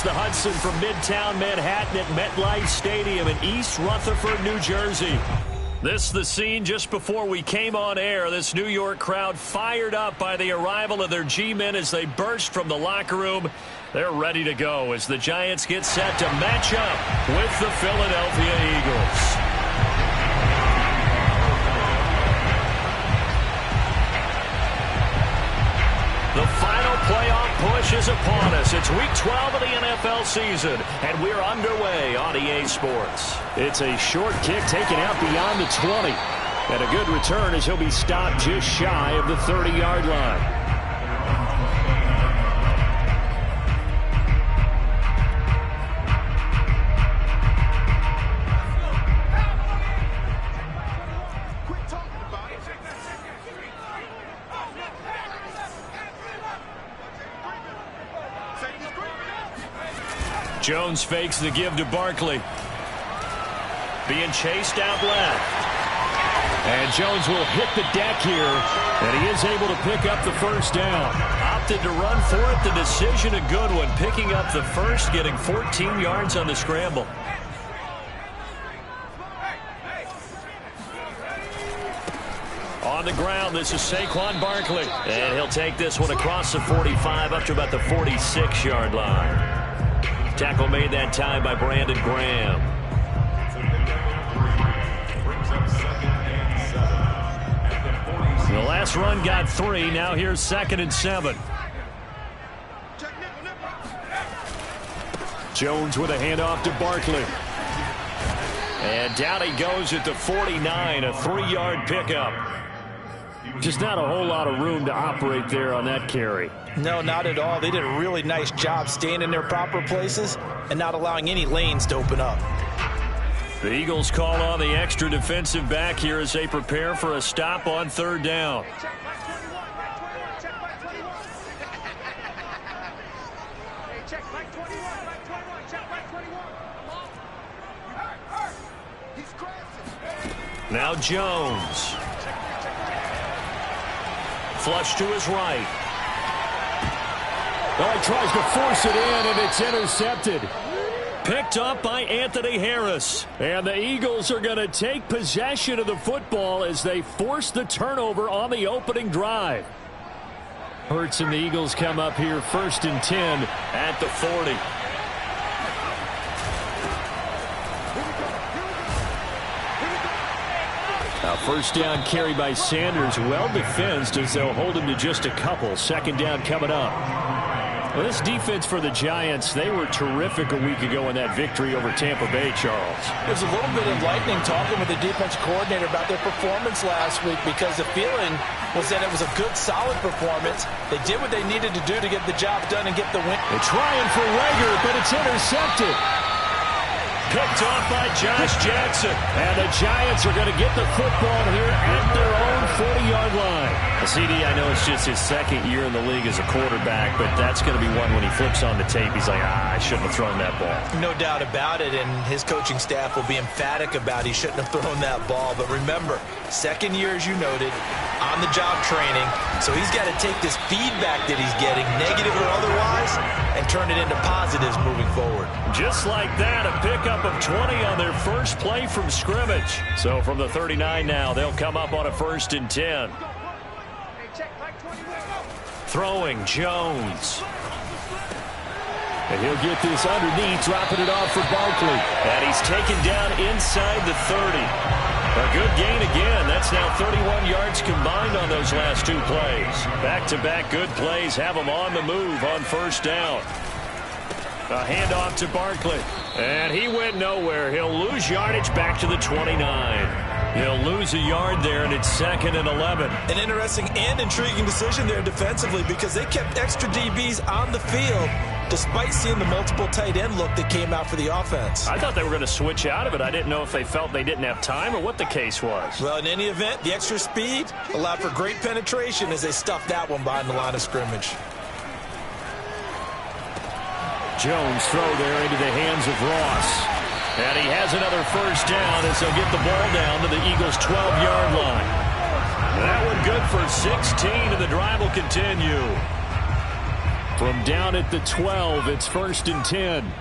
across the Hudson from Midtown Manhattan at MetLife Stadium in East Rutherford, New Jersey. This is the scene just before we came on air. This New York crowd fired up by the arrival of their G-men as they burst from the locker room. They're ready to go as the Giants get set to match up with the Philadelphia Eagles. The final playoff push is upon us. It's Week 12 of the NFL season, and we're underway on EA Sports. It's a short kick taken out beyond the 20. And a good return as he'll be stopped just shy of the 30-yard line. Jones fakes the give to Barkley. Being chased out left. And Jones will hit the deck here. And he is able to pick up the first down. Opted to run for it. The decision a good one. Picking up the first, getting 14 yards on the scramble. On the ground, this is Saquon Barkley. And he'll take this one across the 45 up to about the 46-yard line. Tackle made that time by Brandon Graham. The last run got 3. Now here's 2nd and 7. Jones with a handoff to Barkley. And down he goes at the 49, a 3-yard pickup. Just not a whole lot of room to operate there on that carry. No, not at all. They did a really nice job staying in their proper places and not allowing any lanes to open up. The Eagles call on the extra defensive back here as they prepare for a stop on 3rd down. Now Jones. Flush to his right. Oh, he tries to force it in, and it's intercepted. Picked up by Anthony Harris. And the Eagles are going to take possession of the football as they force the turnover on the opening drive. Hurts and the Eagles come up here 1st and 10 at the 40. Now first down carry by Sanders, well defensed as they'll hold him to just a couple. 2nd down coming up. Well, this defense for the Giants, they were terrific a week ago in that victory over Tampa Bay, Charles. It was a little bit enlightening talking with the defense coordinator about their performance last week because the feeling was that it was a good, solid performance. They did what they needed to do to get the job done and get the win. They're trying for Rager, but it's intercepted. Picked off by Josh Jackson. And the Giants are going to get the football here at their own 40-yard line. CD, I know it's just his 2nd year in the league as a quarterback, but that's going to be one when he flips on the tape. He's like, I shouldn't have thrown that ball. No doubt about it, and his coaching staff will be emphatic about he shouldn't have thrown that ball. But remember, 2nd year, as you noted, on-the-job training. So he's got to take this feedback that he's getting, negative or otherwise, and turn it into positives moving forward. Just like that, a pickup of 20 on their first play from scrimmage. So from the 39 now, they'll come up on a 1st and 10. Throwing Jones. And he'll get this underneath, dropping it off for Barkley. And he's taken down inside the 30. A good gain again. That's now 31 yards combined on those last 2 plays. Back-to-back good plays have him on the move on 1st down. A handoff to Barkley. And he went nowhere. He'll lose yardage back to the 29. He'll lose a yard there, and it's 2nd and 11. An interesting and intriguing decision there defensively because they kept extra DBs on the field despite seeing the multiple tight end look that came out for the offense. I thought they were going to switch out of it. I didn't know if they felt they didn't have time or what the case was. Well, in any event, the extra speed allowed for great penetration as they stuffed that one behind the line of scrimmage. Jones throw there into the hands of Ross. And he has another first down as they'll get the ball down to the Eagles' 12-yard line. That one good for 16, and the drive will continue. From down at the 12, it's 1st and 10.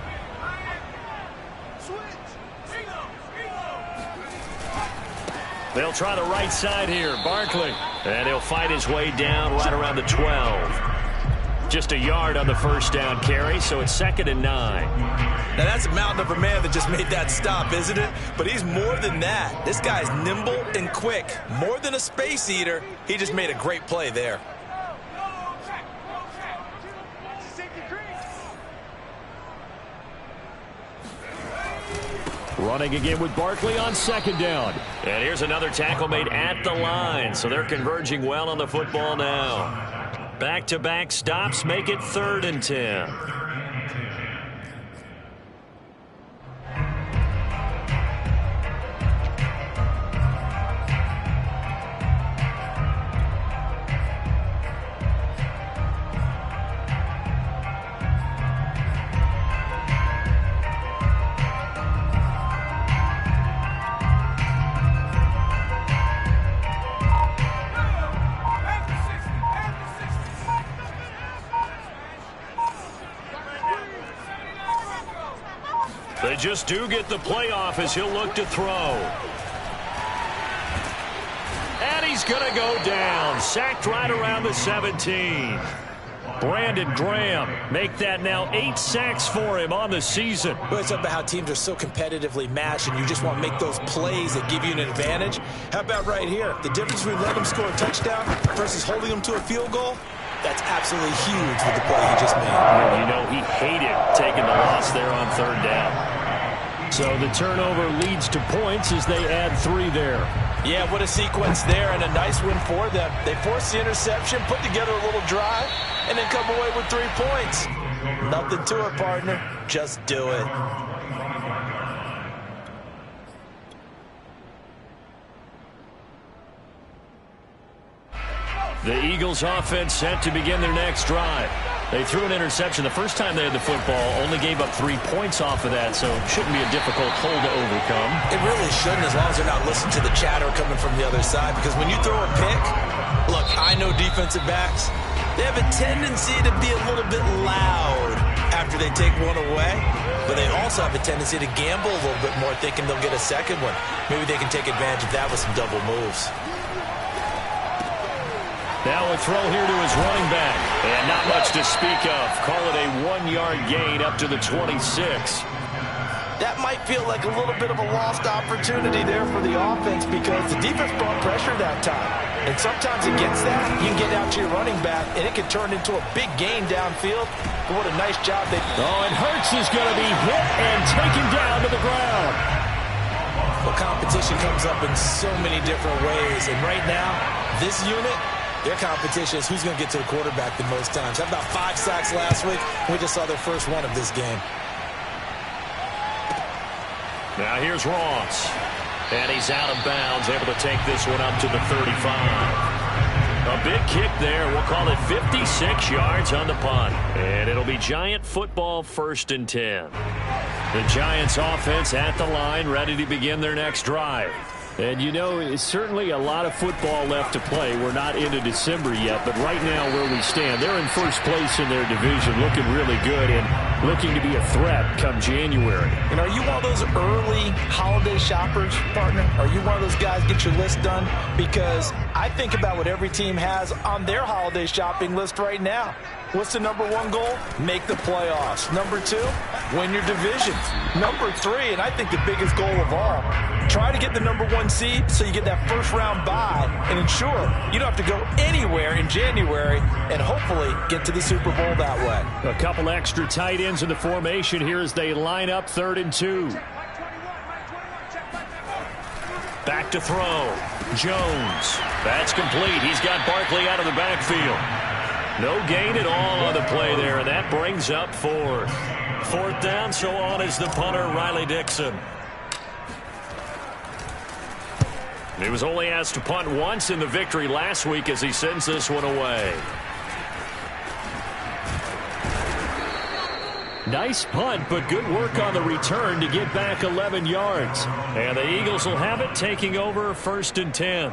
They'll try the right side here. Barkley. And he'll fight his way down right around the 12. Just a yard on the first down carry, so it's 2nd and 9. Now, that's a mountain of a man that just made that stop, isn't it? But he's more than that. This guy's nimble and quick. More than a space eater. He just made a great play there. Running again with Barkley on 2nd down. And here's another tackle made at the line, so they're converging well on the football now. Back-to-back stops make it 3rd and 10. They just do get the playoff as he'll look to throw. And he's going to go down. Sacked right around the 17. Brandon Graham make that now 8 sacks for him on the season. Well, it's about how teams are so competitively matched and you just want to make those plays that give you an advantage. How about right here? The difference between letting him score a touchdown versus holding him to a field goal? That's absolutely huge with the play he just made. And you know he hated taking the loss there on 3rd down. So the turnover leads to points as they add 3 there. Yeah, what a sequence there and a nice win for them. They forced the interception, put together a little drive, and then come away with 3 points. Nothing to it, partner. Just do it. The Eagles offense set to begin their next drive. They threw an interception the first time they had the football, only gave up 3 points off of that, so it shouldn't be a difficult hole to overcome. It really shouldn't, as long as they're not listening to the chatter coming from the other side, because when you throw a pick, look, I know defensive backs, they have a tendency to be a little bit loud after they take one away, but they also have a tendency to gamble a little bit more, thinking they'll get a second one. Maybe they can take advantage of that with some double moves. Now a throw here to his running back. And not much to speak of. Call it a 1-yard gain up to the 26. That might feel like a little bit of a lost opportunity there for the offense because the defense brought pressure that time. And sometimes against that, you can get out to your running back, and it can turn into a big gain downfield. But what a nice job they... Oh, and Hurts is going to be hit and taken down to the ground. Well, competition comes up in so many different ways. And right now, this unit... their competition is who's going to get to the quarterback the most times. How about 5 sacks last week? We just saw their first one of this game. Now here's Ross. And he's out of bounds, able to take this one up to the 35. A big kick there. We'll call it 56 yards on the punt. And it'll be Giant football, 1st and 10. The Giants offense at the line, ready to begin their next drive. And, you know, it's certainly a lot of football left to play. We're not into December yet, but right now where we stand, they're in first place in their division, looking really good and looking to be a threat come January. And are you one of those early holiday shoppers, partner? Are you one of those guys get your list done? Because I think about what every team has on their holiday shopping list right now. What's the number 1 goal? Make the playoffs. Number 2, win your divisions. Number 3, and I think the biggest goal of all, try to get the number 1 seed so you get that first-round bye and ensure you don't have to go anywhere in January and hopefully get to the Super Bowl that way. A couple extra tight ends in the formation here as they line up 3rd and 2. Back to throw. Jones. That's complete. He's got Barkley out of the backfield. No gain at all on the play there, and that brings up 4th. 4th down, so on is the punter, Riley Dixon. He was only asked to punt once in the victory last week as he sends this one away. Nice punt, but good work on the return to get back 11 yards. And the Eagles will have it, taking over 1st and 10.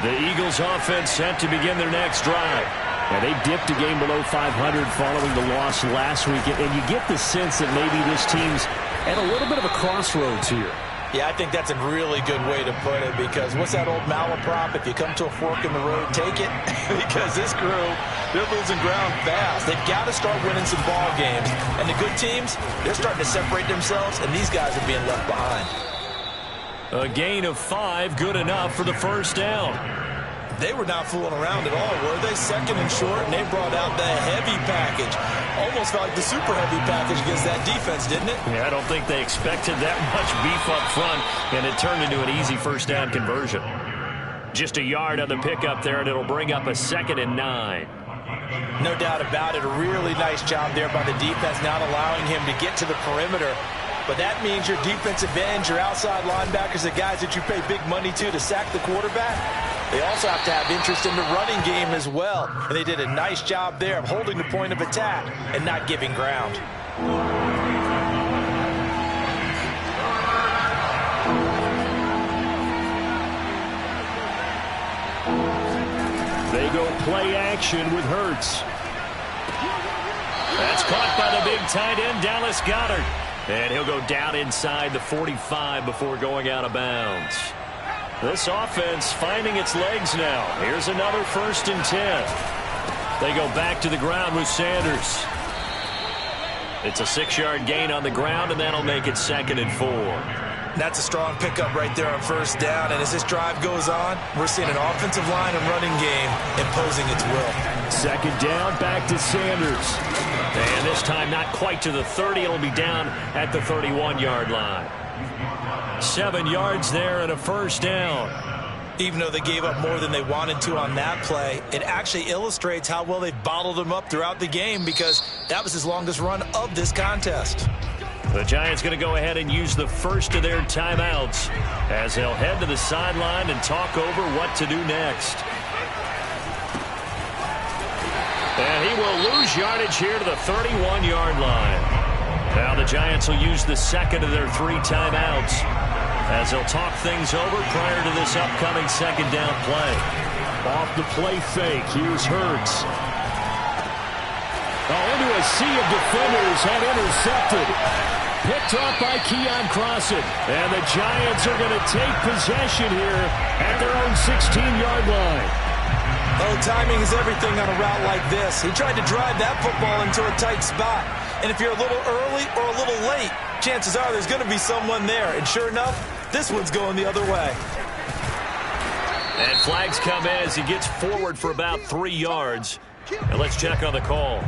The Eagles offense set to begin their next drive. And they dipped a game below 500 following the loss last week. And you get the sense that maybe this team's at a little bit of a crossroads here. Yeah, I think that's a really good way to put it, because what's that old malaprop? If you come to a fork in the road, take it. Because this crew, they're losing ground fast. They've got to start winning some ball games. And the good teams, they're starting to separate themselves, and these guys are being left behind. A gain of 5, good enough for the first down. They were not fooling around at all, were they? Second and short, and they brought out the heavy package. Almost felt like the super heavy package against that defense, didn't it? Yeah, I don't think they expected that much beef up front, and it turned into an easy first down conversion. Just a yard on the pickup there, and it'll bring up a 2nd and 9. No doubt about it. A really nice job there by the defense, not allowing him to get to the perimeter. But that means your defensive ends, your outside linebackers, the guys that you pay big money to sack the quarterback, they also have to have interest in the running game as well. And they did a nice job there of holding the point of attack and not giving ground. They go play action with Hurts. That's caught by the big tight end, Dallas Goedert. And he'll go down inside the 45 before going out of bounds. This offense finding its legs now. Here's another 1st and 10. They go back to the ground with Sanders. It's a 6-yard gain on the ground, and that'll make it 2nd and 4. That's a strong pickup right there on first down. And as this drive goes on, we're seeing an offensive line and running game imposing its will. 2nd down, back to Sanders. And this time not quite to the 30. It'll be down at the 31-yard line. 7 yards there and a first down. Even though they gave up more than they wanted to on that play, it actually illustrates how well they've bottled them up throughout the game, because that was his longest run of this contest. The Giants going to go ahead and use the first of their timeouts as they'll head to the sideline and talk over what to do next. And he will lose yardage here to the 31-yard line. Now the Giants will use the second of their 3 timeouts as they'll talk things over prior to this upcoming 2nd down play. Off the play fake, here's Hurts. Into a sea of defenders and intercepted. Picked off by Keon Crossen. And the Giants are going to take possession here at their own 16-yard line. Oh, timing is everything on a route like this. He tried to drive that football into a tight spot. And if you're a little early or a little late, chances are there's going to be someone there. And sure enough, this one's going the other way. And flags come in as he gets forward for about 3 yards. And let's check on the call.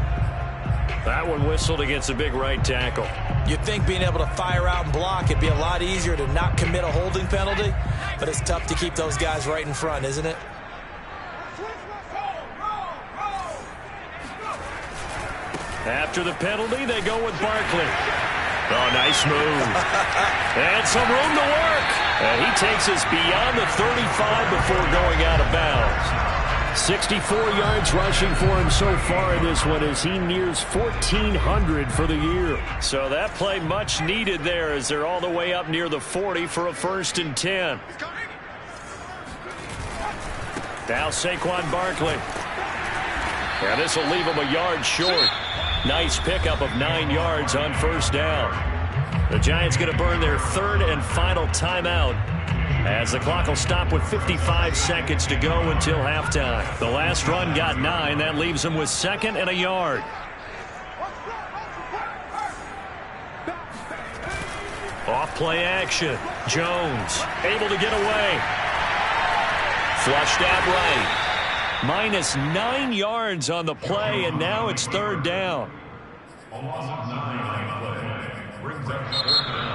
That one whistled against a big right tackle. You'd think being able to fire out and block, it'd be a lot easier to not commit a holding penalty. But it's tough to keep those guys right in front, isn't it? After the penalty, they go with Barkley. Oh, nice move. And some room to work. And he takes us beyond the 35 before going out of bounds. 64 yards rushing for him so far in this one as he nears 1,400 for the year. So that play much needed there as they're all the way up near the 40 for a 1st and 10. Now Saquon Barkley. And this will leave him a yard short. Nice pickup of 9 yards on first down. The Giants going to burn their 3rd and final timeout as the clock will stop with 55 seconds to go until halftime. The last run got 9. That leaves them with 2nd and a yard. Off play action. Jones able to get away. Flushed out right. Minus 9 yards on the play, and now it's 3rd down.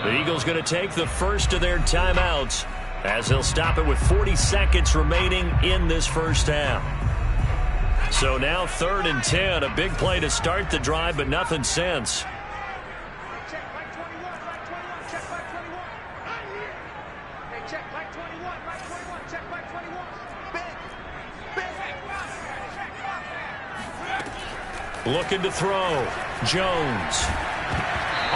The Eagles going to take the first of their timeouts as they'll stop it with 40 seconds remaining in this first half. So now 3rd and 10, a big play to start the drive, but nothing since. Looking to throw. Jones.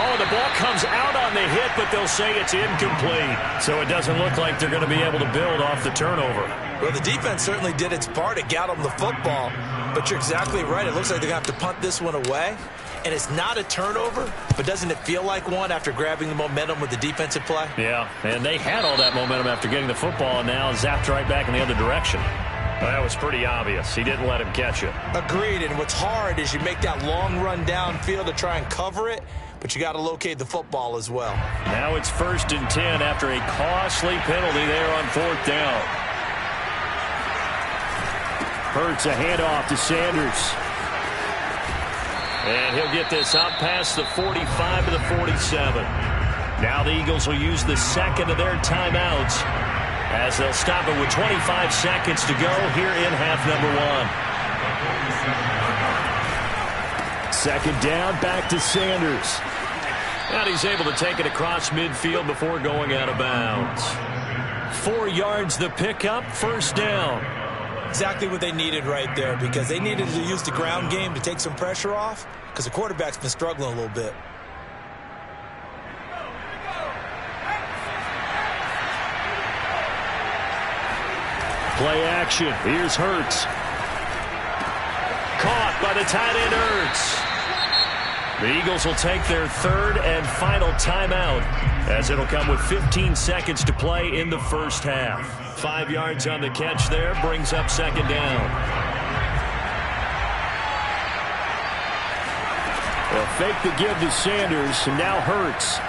Oh, the ball comes out on the hit, but they'll say it's incomplete. So it doesn't look like they're going to be able to build off the turnover. Well, the defense certainly did its part to get them the football, but you're exactly right. It looks like they're going to have to punt this one away, and it's not a turnover, but doesn't it feel like one after grabbing the momentum with the defensive play? Yeah, and they had all that momentum after getting the football, and now zapped right back in the other direction. Well, that was pretty obvious. He didn't let him catch it. Agreed, and what's hard is you make that long run downfield to try and cover it, but you got to locate the football as well. Now it's 1st and 10 after a costly penalty there on 4th down. Hurts a handoff to Sanders. And he'll get this out past the 45 to the 47. Now the Eagles will use the second of their timeouts as they'll stop it with 25 seconds to go here in half number 1. Second down, back to Sanders. And he's able to take it across midfield before going out of bounds. 4 yards the pickup, 1st down. Exactly what they needed right there, because they needed to use the ground game to take some pressure off, because the quarterback's been struggling a little bit. Play action. Here's Hurts. Caught by the tight end Hurts. The Eagles will take their 3rd and final timeout, as it'll come with 15 seconds to play in the 1st half. 5 yards on the catch there, brings up 2nd down. They'll fake the give to Sanders, and now Hurts.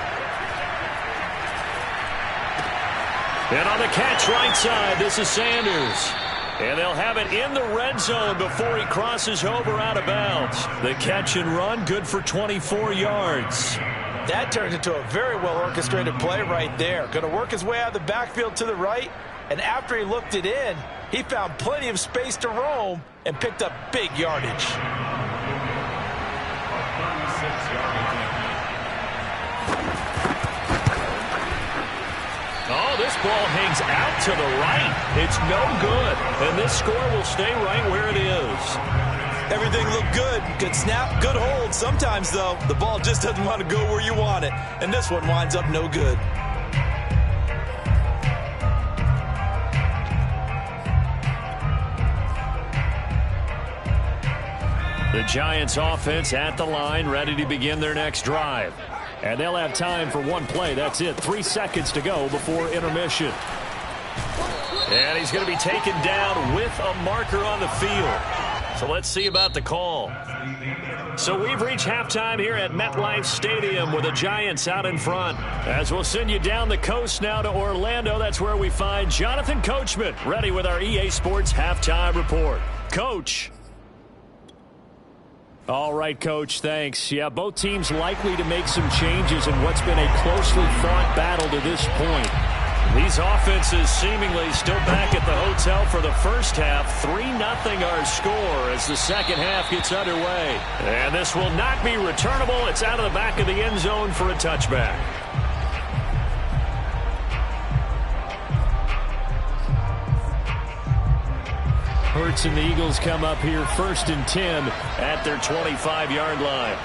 And on the catch right side, this is Sanders. And they'll have it in the red zone before he crosses over out of bounds. The catch and run, good for 24 yards. That turned into a very well-orchestrated play right there. Going to work his way out of the backfield to the right, and after he looked it in, he found plenty of space to roam and picked up big yardage. Oh, this ball hangs out to the right. It's no good. And this score will stay right where it is. Everything looked good. Good snap, good hold. Sometimes, though, the ball just doesn't want to go where you want it. And this one winds up no good. The Giants offense at the line, ready to begin their next drive. And they'll have time for one play. That's it. 3 seconds to go before intermission. And he's going to be taken down with a marker on the field. So let's see about the call. So we've reached halftime here at MetLife Stadium with the Giants out in front. As we'll send you down the coast now to Orlando, that's where we find Jonathan Coachman ready with our EA Sports halftime report. Coach. All right, Coach, thanks. Yeah, both teams likely to make some changes in what's been a closely fought battle to this point. These offenses seemingly still back at the hotel for the first half. 3-0 our score as the second half gets underway. And this will not be returnable. It's out of the back of the end zone for a touchback. Hurts and the Eagles come up here 1st and 10 at their 25-yard line.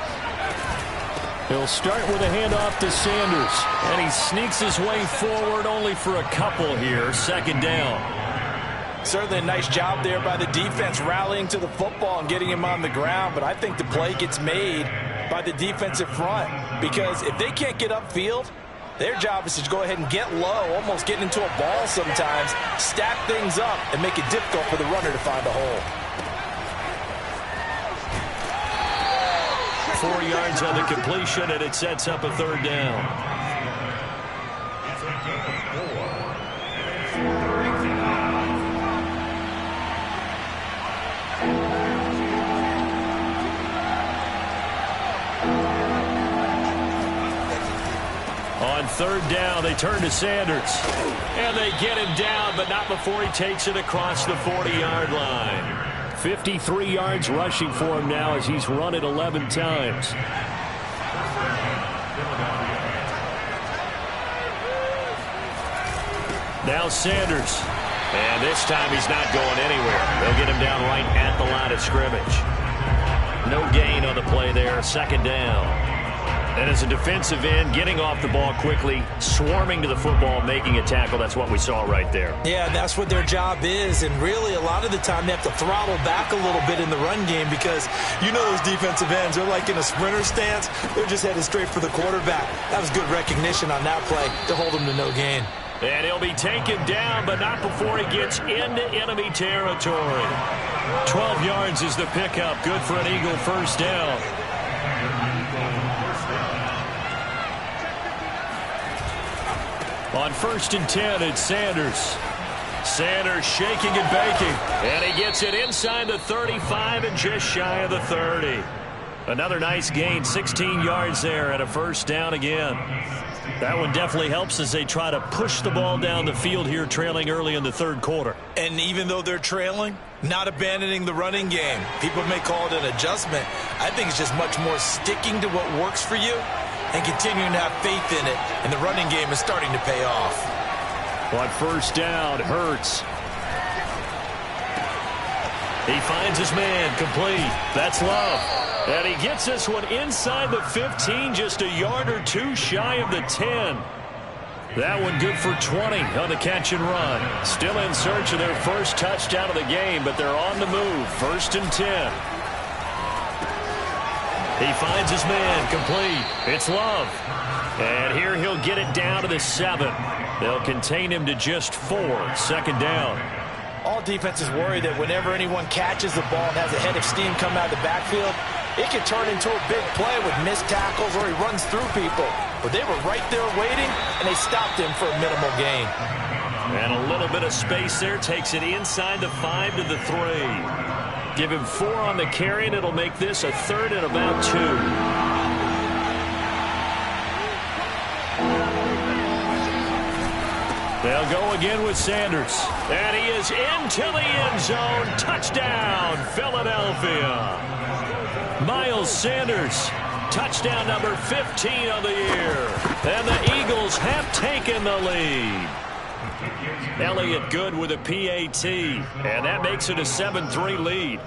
He'll start with a handoff to Sanders, and he sneaks his way forward only for a couple here. 2nd down. Certainly a nice job there by the defense rallying to the football and getting him on the ground, but I think the play gets made by the defensive front, because if they can't get upfield, their job is to go ahead and get low, almost getting into a ball sometimes, stack things up, and make it difficult for the runner to find a hole. 4 yards on the completion, and it sets up a 3rd down. On 3rd down, they turn to Sanders. And they get him down, but not before he takes it across the 40-yard line. 53 yards rushing for him now as he's run it 11 times. Now Sanders. And this time he's not going anywhere. They'll get him down right at the line of scrimmage. No gain on the play there. 2nd down. And as a defensive end, getting off the ball quickly, swarming to the football, making a tackle, that's what we saw right there. Yeah, that's what their job is. And really, a lot of the time, they have to throttle back a little bit in the run game because you know those defensive ends, they're like in a sprinter stance. They're just headed straight for the quarterback. That was good recognition on that play to hold him to no gain. And he'll be taken down, but not before he gets into enemy territory. 12 yards is the pickup. Good for an Eagle first down. On 1st and 10, it's Sanders. Sanders shaking and baking. And he gets it inside the 35 and just shy of the 30. Another nice gain, 16 yards there and a first down again. That one definitely helps as they try to push the ball down the field here, trailing early in the third quarter. And even though they're trailing, not abandoning the running game. People may call it an adjustment. I think it's just much more sticking to what works for you and continuing to have faith in it, and the running game is starting to pay off. On first down, Hurts. He finds his man, complete. That's Love. And he gets this one inside the 15, just a yard or two shy of the 10. That one good for 20 on the catch and run. Still in search of their first touchdown of the game, but they're on the move. 1st and 10. He finds his man, complete. It's Love. And here he'll get it down to the 7. They'll contain him to just 4. 2nd down. All defenses worry that whenever anyone catches the ball and has a head of steam come out of the backfield, it can turn into a big play with missed tackles or he runs through people. But they were right there waiting, and they stopped him for a minimal gain. And a little bit of space there takes it inside the 5 to the 3. Give him 4 on the carry, and it'll make this a 3rd and about 2. They'll go again with Sanders. And he is into the end zone. Touchdown, Philadelphia. Miles Sanders, touchdown number 15 of the year. And the Eagles have taken the lead. Elliott good with a PAT, and that makes it a 7-3 lead.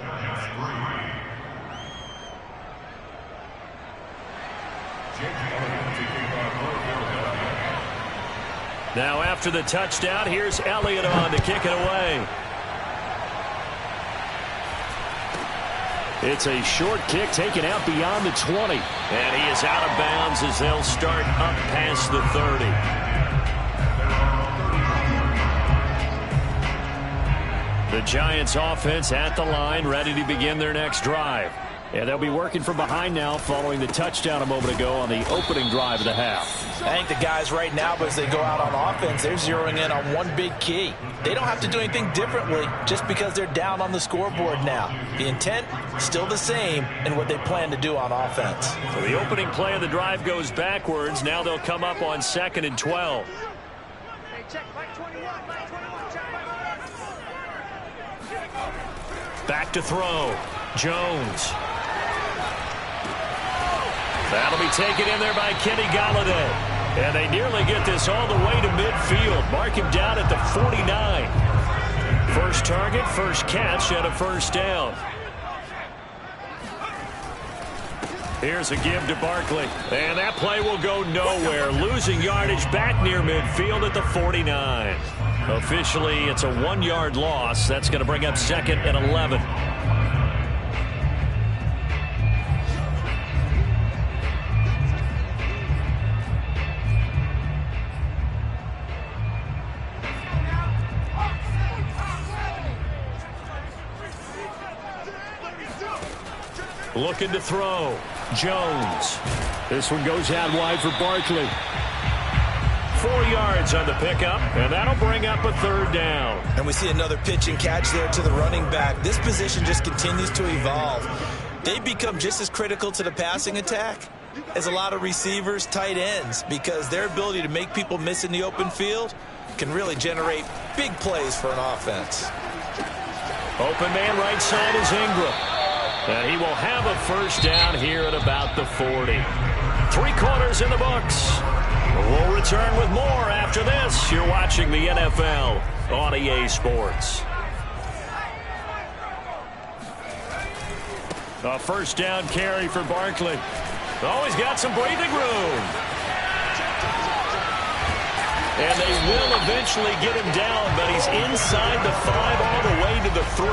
Now after the touchdown, here's Elliott on to kick it away. It's a short kick taken out beyond the 20. And he is out of bounds as they'll start up past the 30. The Giants offense at the line, ready to begin their next drive. And they'll be working from behind now following the touchdown a moment ago on the opening drive of the half. I think the guys right now, as they go out on offense, they're zeroing in on one big key. They don't have to do anything differently just because they're down on the scoreboard now. The intent, still the same in what they plan to do on offense. So the opening play of the drive goes backwards. Now they'll come up on 2nd and 12. Back to throw. Jones. That'll be taken in there by Kenny Golladay. And they nearly get this all the way to midfield. Mark him down at the 49. First target, first catch, and a first down. Here's a give to Barkley. And that play will go nowhere. Losing yardage back near midfield at the 49. Officially, it's a 1-yard loss. That's going to bring up 2nd and 11. Looking to throw. Jones. This one goes out wide for Barkley. 4 yards on the pickup, and that'll bring up a 3rd down. And we see another pitch and catch there to the running back. This position just continues to evolve. They become just as critical to the passing attack as a lot of receivers, tight ends, because their ability to make people miss in the open field can really generate big plays for an offense. Open man right side is Ingram. And he will have a first down here at about the 40. 3 quarters in the books. We'll return with more after this. You're watching the NFL on EA Sports. A first down carry for Barkley. Oh, he's got some breathing room. And they will eventually get him down, but he's inside the 5 all the way to the 3.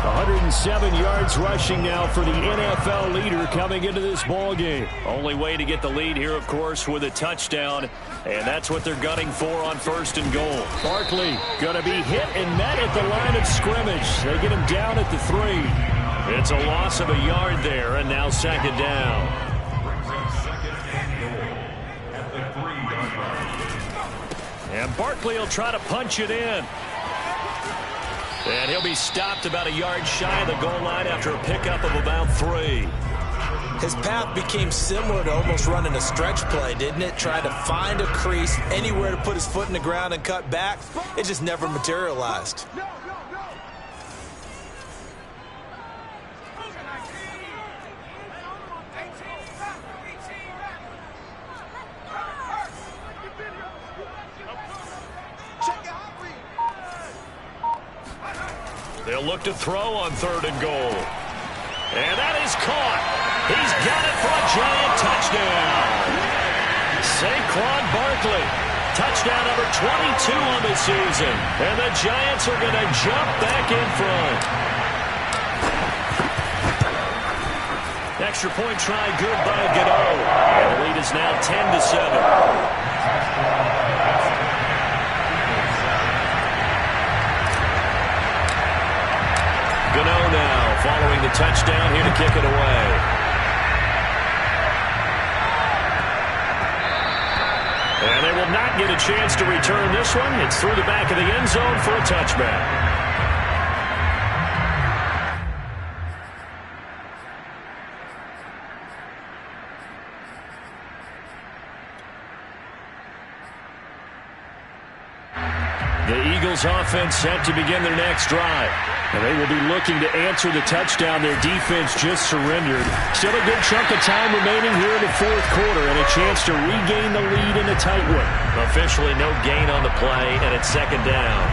107 yards rushing now for the NFL leader coming into this ball game. Only way to get the lead here, of course, with a touchdown, and that's what they're gunning for on 1st and goal. Barkley going to be hit and met at the line of scrimmage. They get him down at the 3. It's a loss of a yard there, and now 2nd down. And Barkley will try to punch it in. And he'll be stopped about a yard shy of the goal line after a pickup of about 3. His path became similar to almost running a stretch play, didn't it? Trying to find a crease, anywhere to put his foot in the ground and cut back. It just never materialized. They'll look to throw on 3rd and goal. And that is caught. He's got it for a giant touchdown. Saquon Barkley, touchdown number 22 on the season. And the Giants are going to jump back in front. Extra point try good by Gano. And the lead is now 10-7. Gano now following the touchdown here to kick it away. And they will not get a chance to return this one. It's through the back of the end zone for a touchback. The Eagles offense set to begin their next drive. And they will be looking to answer the touchdown their defense just surrendered. Still a good chunk of time remaining here in the 4th quarter and a chance to regain the lead in a tight one. Officially no gain on the play, and it's 2nd down.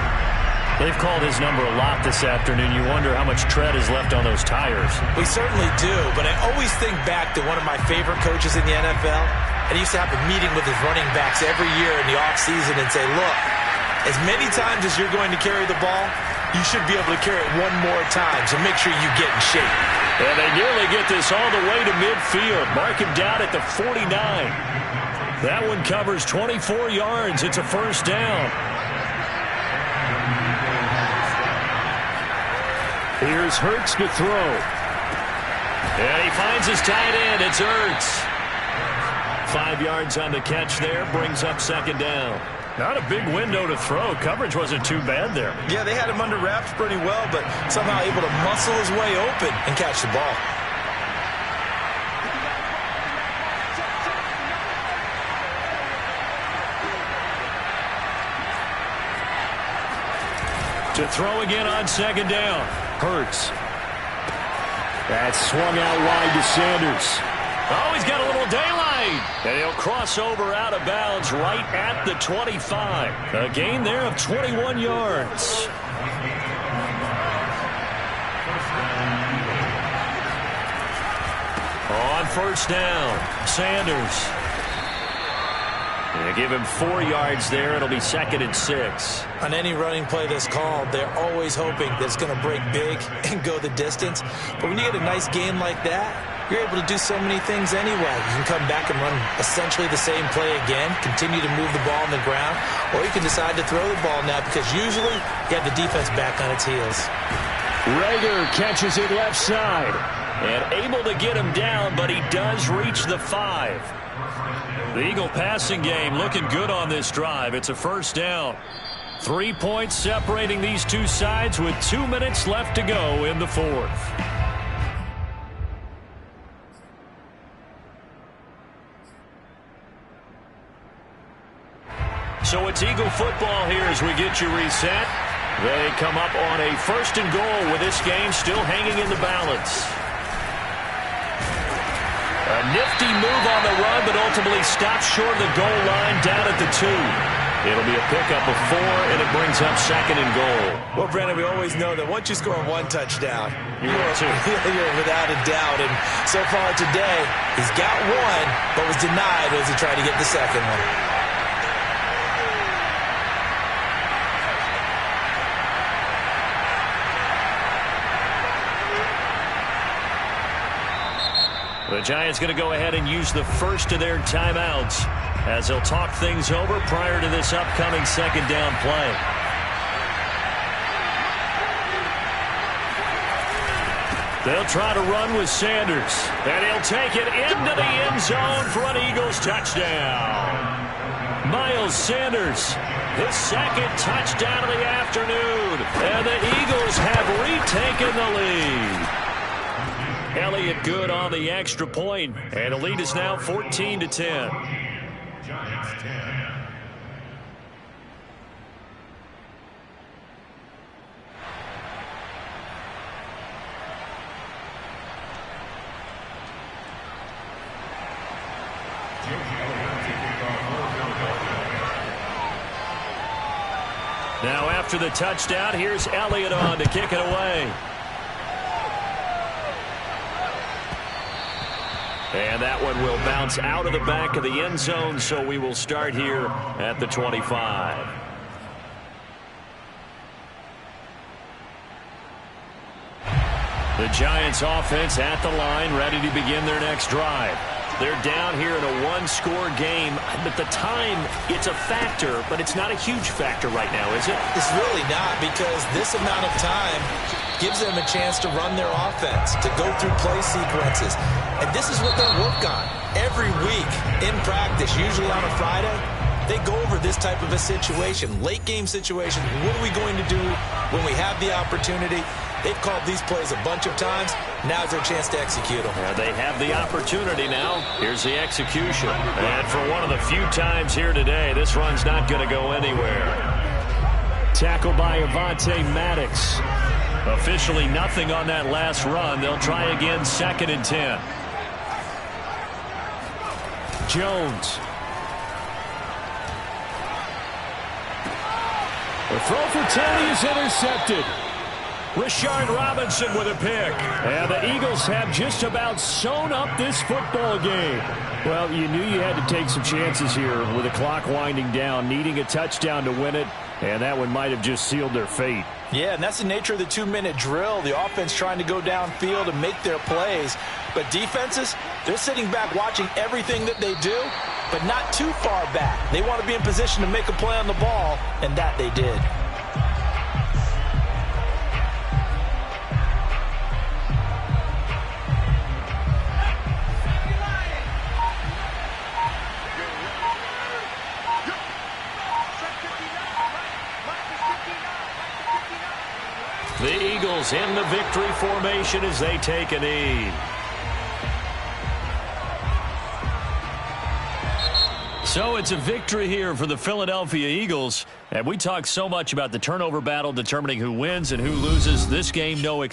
They've called his number a lot this afternoon. You wonder how much tread is left on those tires. We certainly do, but I always think back to one of my favorite coaches in the NFL. And he used to have a meeting with his running backs every year in the offseason and say, look, as many times as you're going to carry the ball, you should be able to carry it one more time, so make sure you get in shape. And they nearly get this all the way to midfield. Mark him down at the 49. That one covers 24 yards. It's a 1st down. Here's Hurts to throw. And he finds his tight end. It's Hurts. 5 yards on the catch there. Brings up 2nd down. Not a big window to throw. Coverage wasn't too bad there. Yeah, they had him under wraps pretty well, but somehow able to muscle his way open and catch the ball. To throw again on 2nd down. Hurts. That's swung out wide to Sanders. Oh, he's got a little daylight. And he'll cross over out of bounds right at the 25. A gain there of 21 yards. On 1st down, Sanders. They give him 4 yards there. It'll be 2nd and 6. On any running play that's called, they're always hoping that it's going to break big and go the distance. But when you get a nice gain like that, you're able to do so many things anyway. You can come back and run essentially the same play again, continue to move the ball on the ground, or you can decide to throw the ball now because usually you have the defense back on its heels. Reagor catches it left side and able to get him down, but he does reach the 5. The Eagle passing game looking good on this drive. It's a 1st down. 3 points separating these two sides with 2 minutes left to go in the 4th. So it's Eagle football here as we get you reset. They come up on a 1st and goal with this game still hanging in the balance. A nifty move on the run, but ultimately stopped short of the goal line down at the 2. It'll be a pickup of 4, and it brings up 2nd and goal. Well, Brandon, we always know that once you score 1 touchdown, you're without a doubt. And so far today, he's got 1, but was denied as he tried to get the second one. The Giants going to go ahead and use the first of their timeouts as they'll talk things over prior to this upcoming 2nd down play. They'll try to run with Sanders, and he'll take it into the end zone for an Eagles touchdown. Miles Sanders, his 2nd touchdown of the afternoon, and the Eagles have retaken the lead. Elliott good on the extra point, and the lead is now 14-10. Giants 10. Now after the touchdown, here's Elliott on to kick it away. And that one will bounce out of the back of the end zone, so we will start here at the 25. The Giants offense at the line, ready to begin their next drive. They're down here in a 1-score game. At the time, it's a factor, but it's not a huge factor right now, is it? It's really not, because this amount of time gives them a chance to run their offense, to go through play sequences. And this is what they'll work on every week in practice, usually on a Friday. They go over this type of a situation, late game situation. What are we going to do when we have the opportunity? They've called these plays a bunch of times. Now's their chance to execute them. Yeah, they have the opportunity now. Here's the execution. And for one of the few times here today, this run's not going to go anywhere. Tackled by Avonte Maddox. Officially nothing on that last run. They'll try again, 2nd and 10. Jones. The throw for 10 is intercepted. Rashard Robinson with a pick. And the Eagles have just about sewn up this football game. Well, you knew you had to take some chances here with the clock winding down, needing a touchdown to win it, and that one might have just sealed their fate. Yeah, and that's the nature of the 2-minute drill. The offense trying to go downfield and make their plays. But defenses, they're sitting back watching everything that they do, but not too far back. They want to be in position to make a play on the ball, and that they did. The Eagles in the victory formation as they take a knee. So it's a victory here for the Philadelphia Eagles. And we talk so much about the turnover battle determining who wins and who loses. This game, no exception.